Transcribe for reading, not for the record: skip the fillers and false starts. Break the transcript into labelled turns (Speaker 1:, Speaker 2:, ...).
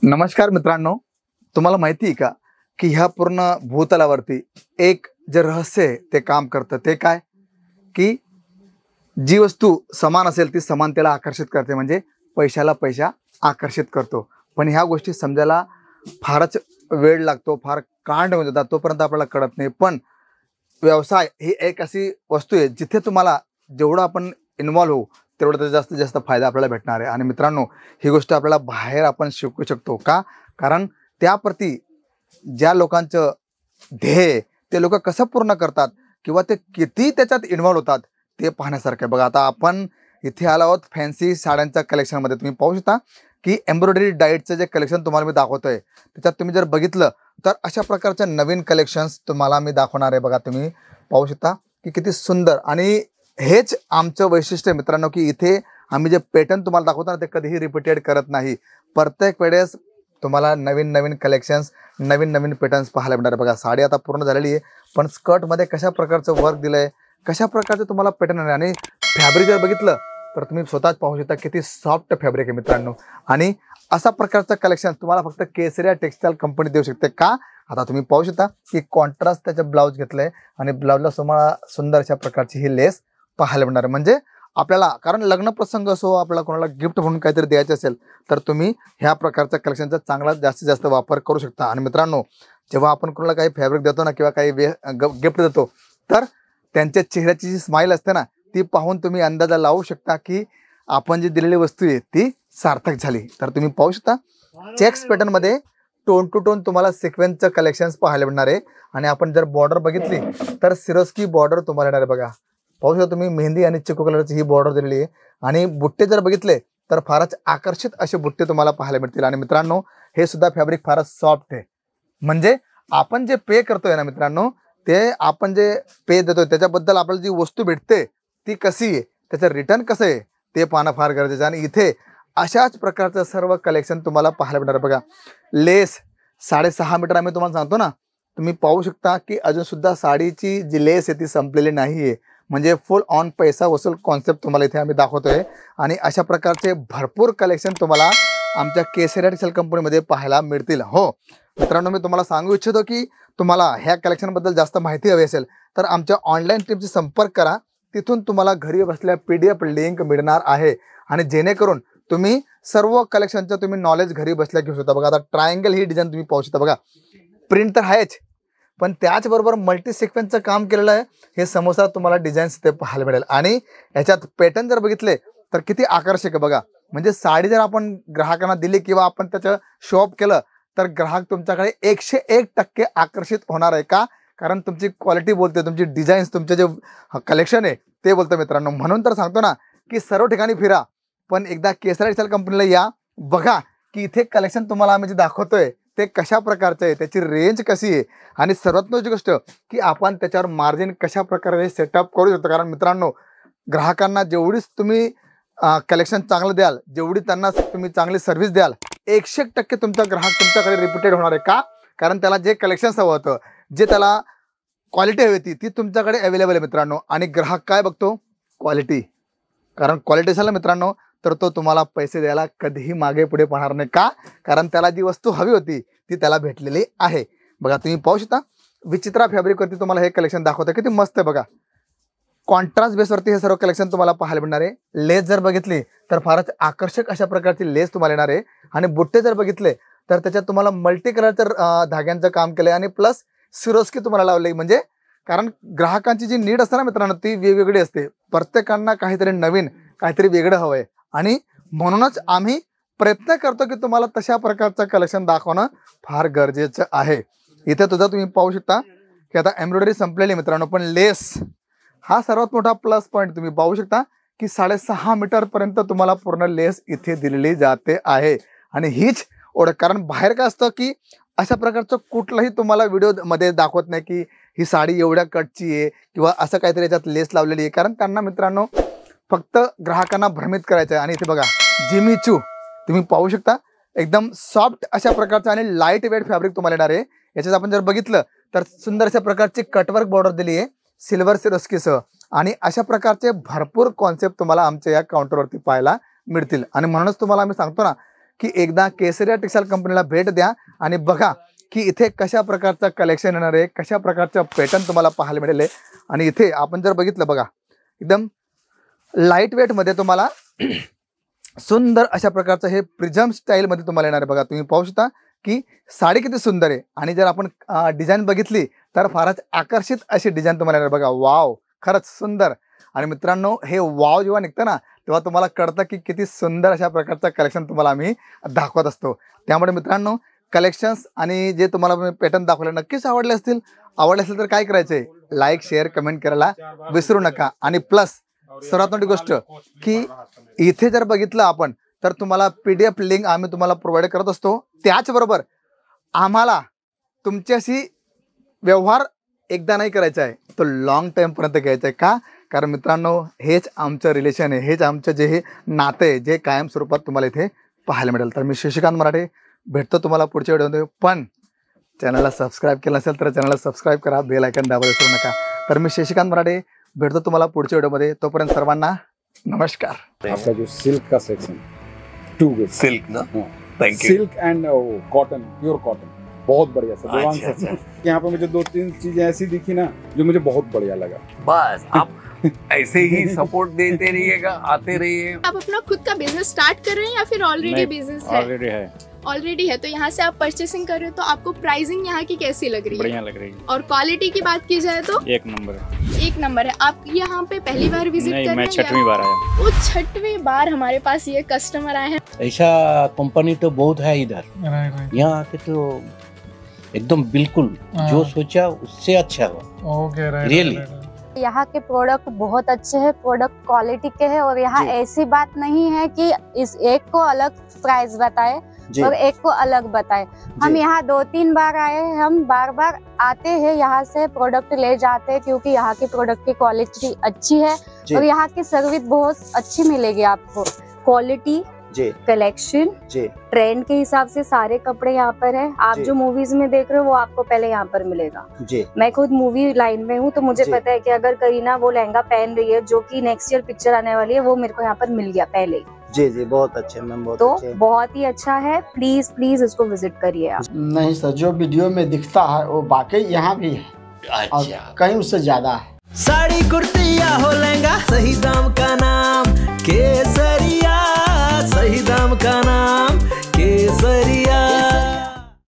Speaker 1: नमस्कार मित्रांनो, तुम्हाला माहिती आहे का की ह्या पूर्ण भूतलावरती एक जे रहस्य आहे ते काम करतं. ते काय की जी वस्तू समान असेल ती समानतेला आकर्षित करते, म्हणजे पैशाला पैसा आकर्षित करतो. पण ह्या गोष्टी समजायला फारच वेळ लागतो, फार कांड होऊन जातात, तोपर्यंत आपल्याला कळत नाही. पण व्यवसाय ही एक अशी वस्तू आहे जिथे तुम्हाला जेवढं आपण इन्व्हॉल्व होऊ तेवढं त्याचा जास्तीत जास्त फायदा आपल्याला भेटणार आहे. आणि मित्रांनो, ही गोष्ट आपल्याला बाहेर आपण शिकू शकतो का? कारण त्याप्रती ज्या लोकांचं ध्येय ते लोक कसं पूर्ण करतात किंवा ते किती त्याच्यात इन्व्हॉल्व होतात ते पाहण्यासारखं आहे. बघा, आता आपण इथे आलो आहोत फॅन्सी साड्यांच्या कलेक्शनमध्ये. तुम्ही पाहू शकता की एम्ब्रॉयडरी डाईटचं जे कलेक्शन तुम्हाला मी दाखवतोय त्याच्यात तुम्ही जर बघितलं तर अशा प्रकारच्या नवीन कलेक्शन्स तुम्हाला मी दाखवणार आहे. बघा, तुम्ही पाहू शकता की किती सुंदर. आणि हेच आमचं वैशिष्ट्य आहे मित्रांनो, की इथे आम्ही जे पॅटर्न तुम्हाला दाखवतो ना ते कधीही रिपीटेड करत नाही. प्रत्येक वेळेस तुम्हाला नवीन नवीन कलेक्शन्स, नवीन नवीन पॅटर्न्स पाहायला मिळणार आहे. बघा, साडी आता पूर्ण झालेली आहे, पण स्कर्टमध्ये कशा प्रकारचं वर्क दिलं आहे, कशा प्रकारचं तुम्हाला पॅटर्न आहे. आणि फॅब्रिक जर बघितलं तर तुम्ही स्वतःच पाहू शकता किती सॉफ्ट फॅब्रिक आहे मित्रांनो. आणि अशा प्रकारचं कलेक्शन तुम्हाला फक्त केसरिया टेक्सटाईल कंपनी देऊ शकते का? आता तुम्ही पाहू शकता की कॉन्ट्रास्ट त्याचं ब्लाऊज घेतलंय आणि ब्लाऊजला तुम्हाला सुंदर अशा प्रकारची ही लेस पाहायला मिळणार आहे. म्हणजे आपल्याला, कारण लग्न प्रसंग असो, आपल्याला कोणाला गिफ्ट म्हणून काहीतरी द्यायचं असेल तर तुम्ही ह्या प्रकारच्या कलेक्शनचा चांगला जास्तीत जास्त वापर करू शकता. आणि मित्रांनो, जेव्हा आपण कोणाला काही फॅब्रिक देतो ना किंवा काही गिफ्ट देतो तर त्यांच्या चेहऱ्याची जी स्माईल असते ना ती पाहून तुम्ही अंदाजा लावू शकता की आपण जी दिलेली वस्तू आहे ती सार्थक झाली. तर तुम्ही पाहू शकता चेक्स पॅटर्नमध्ये टोन टू टोन तुम्हाला सिक्वेन्सचं कलेक्शन्स पाहायला मिळणार आहे. आणि आपण जर बॉर्डर बघितली तर सिरोस्की बॉर्डर तुम्हाला येणार आहे. बघा, पाहू शकता तुम्ही मेहंदी आणि चिकू कलरची ही बॉर्डर दिलेली आहे. आणि बुट्टे जर बघितले तर फारच आकर्षित असे बुट्टे तुम्हाला पाहायला मिळतील. आणि मित्रांनो, हे सुद्धा फॅब्रिक फारच सॉफ्ट आहे. म्हणजे आपण जे पे करतोय ना मित्रांनो, ते आपण जे पे देतोय त्याच्याबद्दल आपल्याला जी वस्तू भेटते ती कशी आहे, त्याचं रिटर्न कसं आहे ते पाहणं फार गरजेचं आहे. आणि इथे अशाच प्रकारचं सर्व कलेक्शन तुम्हाला पाहायला मिळणार. बघा, लेस 6.5 मीटर आम्ही तुम्हाला सांगतो ना, तुम्ही पाहू शकता की अजून सुद्धा साडीची जी लेस आहे ती संपलेली नाही आहे. म्हणजे फुल ऑन पैसा वसूल कॉन्सेप्ट तुम्हाला इथे आम्ही दाखवतोय. आणि अशा प्रकारचे भरपूर कलेक्शन तुम्हाला आमच्या केसरिया टेक्सटाईल कंपनीमध्ये पाहायला मिळतील. हो मित्रांनो, मी तुम्हाला सांगू इच्छितो की तुम्हाला ह्या कलेक्शनबद्दल जास्त माहिती हवी असेल तर आमच्या ऑनलाईन टीमशी संपर्क करा. तिथून तुम्हाला घरी बसल्या PDF लिंक मिळणार आहे. आणि जेणेकरून तुम्ही सर्व कलेक्शनचं तुम्ही नॉलेज घरी बसल्या घेऊ शकता. बघा, आता ट्रायंगल ही डिझाईन तुम्ही पाहू शकता. बघा, प्रिंट तर आहेच, पण त्याचबरोबर मल्टी सिक्वेन्सचं काम केलेलं आहे. हे समोसा तुम्हाला डिझाईन्स ते पाहायला मिळेल. आणि याच्यात पॅटर्न जर बघितले तर किती आकर्षक आहे. बघा, म्हणजे साडी जर आपण ग्राहकांना दिली किंवा आपण त्याचं शॉप केलं तर ग्राहक तुमच्याकडे 101% आकर्षित होणार आहे का? कारण तुमची क्वालिटी बोलते, तुमची डिझाईन्स, तुमचे जे कलेक्शन आहे ते बोलतं मित्रांनो. म्हणून तर सांगतो ना की सर्व ठिकाणी फिरा, पण एकदा केसरिया टेक्सटाईल कंपनीला या, बघा की इथे कलेक्शन तुम्हाला आम्ही जे दाखवतोय ते कशा प्रकारचं आहे, त्याची रेंज कशी आहे, आणि सर्वात महत्त्वाची गोष्ट की आपण त्याच्यावर मार्जिन कशा प्रकारे सेटअप करू शकतो. कारण मित्रांनो, ग्राहकांना जेवढीच तुम्ही कलेक्शन चांगलं द्याल, जेवढी त्यांना तुम्ही चांगली सर्व्हिस द्याल, 100% तुमचा ग्राहक तुमच्याकडे रिपीटेड होणार आहे का? कारण त्याला जे कलेक्शन्स हवं होतं, जे त्याला क्वालिटी हवी होती ती तुमच्याकडे अवेलेबल आहे मित्रांनो. आणि ग्राहक काय बघतो? क्वालिटी. कारण क्वालिटी असेल ना मित्रांनो तर तो तुम्हाला पैसे द्यायला कधीही मागे पुढे पाहणार नाही का? कारण त्याला जी वस्तू हवी होती ती त्याला भेटलेली आहे. बघा, तुम्ही पाहू शकता विचित्रा फॅब्रिकवरती तुम्हाला हे कलेक्शन दाखवतं, किती मस्त आहे. बघा, कॉन्ट्रास्ट बेसवरती हे सर्व कलेक्शन तुम्हाला पाहायला मिळणार आहे. लेस जर बघितली तर फारच आकर्षक अशा प्रकारची लेस तुम्हाला येणार आहे. आणि बुट्टे जर बघितले तर त्याच्यात तुम्हाला मल्टी कलरचं धाग्यांचं काम केलं आहे आणि प्लस सिरोस्की तुम्हाला लावली. म्हणजे कारण ग्राहकांची जी नीड असते ना मित्रांनो ती वेगवेगळी असते. प्रत्येकांना काहीतरी नवीन, काहीतरी वेगळं हवं आहे. आणि म्हणूनच आम्ही प्रयत्न करतो की तुम्हाला तशा प्रकारचं कलेक्शन दाखवणं फार गरजेचं आहे. इथे तुझा तुम्ही पाहू शकता की आता एम्ब्रॉयडरी संपलेली मित्रांनो, पण लेस हा सर्वात मोठा प्लस पॉईंट. तुम्ही पाहू शकता की 6.5 मीटरपर्यंत तुम्हाला पूर्ण लेस इथे दिलेली जाते आहे. आणि हीच ओळख, कारण बाहेर काय असतं की अशा प्रकारचं कुठलंही तुम्हाला व्हिडिओमध्ये दाखवत नाही की ही साडी एवढ्या कटची आहे किंवा असं काहीतरी याच्यात लेस लावलेली आहे. कारण त्यांना मित्रांनो फक्त ग्राहकांना भ्रमित करायचं आहे. आणि इथे बघा, जिमी चू तुम्ही पाहू शकता, एकदम सॉफ्ट अशा प्रकारचं आणि लाईट वेट फॅब्रिक तुम्हाला येणार आहे. याच्यात आपण जर बघितलं तर सुंदर अशा प्रकारची कटवर्क बॉर्डर दिली आहे सिल्वर सिरोस्कीसह. आणि अशा प्रकारचे भरपूर कॉन्सेप्ट तुम्हाला आमच्या या काउंटरवरती पाहायला मिळतील. आणि म्हणूनच तुम्हाला आम्ही सांगतो ना की एकदा केसरिया टेक्सटाईल कंपनीला भेट द्या आणि बघा की इथे कशा प्रकारचं कलेक्शन येणार आहे, कशा प्रकारचं पॅटर्न तुम्हाला पाहायला मिळेल. आणि इथे आपण जर बघितलं बघा, एकदम लाईट वेटमध्ये तुम्हाला सुंदर अशा प्रकारचं हे प्रिझम स्टाईलमध्ये तुम्हाला येणार आहे. बघा तुम्ही पाहू शकता की साडी किती सुंदर आहे. आणि जर आपण डिझाईन बघितली तर फारच आकर्षित अशी डिझाईन तुम्हाला येणार. बघा वाव, खरंच सुंदर. आणि मित्रांनो हे वाव जेव्हा निघतं ना तेव्हा तुम्हाला कळतं की किती सुंदर अशा प्रकारचं कलेक्शन तुम्हाला आम्ही दाखवत असतो. त्यामुळे मित्रांनो कलेक्शन्स आणि जे तुम्हाला पॅटर्न दाखवले नक्कीच आवडले असतील. आवडले असेल तर काय करायचंय, लाईक शेअर कमेंट करायला विसरू नका. आणि प्लस सर्वात मोठी गोष्ट की इथे जर बघितलं आपण तर तुम्हाला PDF लिंक आम्ही तुम्हाला प्रोव्हाइड करत असतो. त्याचबरोबर आम्हाला तुमच्याशी व्यवहार एकदा नाही करायचा आहे, तो लॉंग टाईमपर्यंत घ्यायचा आहे. का? कारण मित्रांनो हेच आमचं रिलेशन आहे, हेच आमचं जे हे नातं आहे जे कायम स्वरूपात तुम्हाला इथे पाहायला मिळेल. तर मी शशिकांत मराठे भेटतो तुम्हाला पुढच्या व्हिडिओमध्ये. पण चॅनलला सबस्क्राईब केलं असेल तर चॅनलला सबस्क्राईब करा, बेल आयकॉन दाबायला विसरू नका. तर मी शशिकांत मराठे भेटतो तुम्हाला पुढच्या व्हिडिओमध्ये. तोपर्यंत सर्वांना नमस्कार.
Speaker 2: आपका जो सिल्क का सेक्शन टू गुड.
Speaker 3: सिल्क ना, thank you.
Speaker 2: Silk end cotton, pure cotton, बहुत बढ़िया सर.
Speaker 3: अच्छा.
Speaker 2: यहाँ पे मुझे 2-3 चीजें ऐसी दिखी ना जो मुझे बहुत बढ़िया लगा.
Speaker 3: बस आप ऐसे ही सपोर्ट देते रहिएगा, आते रहिए.
Speaker 4: आप अपना खुद का बिजनेस स्टार्ट कर रहे हैं या फिर ऑलरेडी बिजनेस है? ऑलरेडी है. तो यहाँ से आप परचेसिंग कर रहे हो तो आपको प्राइसिंग यहाँ की कैसी लग रही है?
Speaker 5: बढ़िया लग रही है.
Speaker 4: और क्वालिटी की बात की जाए तो
Speaker 5: एक नंबर है.
Speaker 4: एक नंबर है. आप यहाँ पे पहली बार विजिट कर रहे हैं?
Speaker 5: मैं 6वीं बार आया.
Speaker 4: वो 6वीं बार हमारे पास ये कस्टमर आए हैं.
Speaker 6: ऐसा कंपनी तो बहुत है इधर. यहाँ आके तो एकदम बिल्कुल जो सोचा उससे अच्छा हुआ. रियली
Speaker 7: यहाँ के प्रोडक्ट बहुत अच्छे हैं, प्रोडक्ट क्वालिटी के हैं. और यहाँ ऐसी बात नहीं है कि इस एक को अलग प्राइस बताए और एक को अलग बताए. हम यहाँ 2-3 बार आए हैं, हम बार बार आते हैं, यहाँ से प्रोडक्ट ले जाते हैं क्योंकि यहाँ की प्रोडक्ट की क्वालिटी अच्छी है और यहाँ की सर्विस बहुत अच्छी मिलेगी आपको. क्वालिटी, कलेक्शन, ट्रेंड के हिसाब से सारे कपड़े यहाँ पर है. आप जो मूवीज में देख रहे हो वो आपको पहले यहाँ पर मिलेगा. मैं खुद मूवी लाइन में हूँ तो मुझे पता है कि अगर करीना वो लहंगा पहन रही है जो कि नेक्स्ट ईयर पिक्चर आने वाली है, वो मेरे को यहाँ पर मिल गया पहले ही.
Speaker 8: जी बहुत अच्छे मैम, बहुत
Speaker 7: तो
Speaker 8: अच्छे.
Speaker 7: बहुत ही अच्छा है. प्लीज प्लीज इसको विजिट करिए आप.
Speaker 8: नहीं सर, जो वीडियो में दिखता है वो वाकई यहाँ भी है. अच्छा. कहीं उससे ज्यादा है.
Speaker 9: साड़ी कुर्ती या हो लहंगा, सही दाम का नाम केसरिया. सही दाम का नाम केसरिया.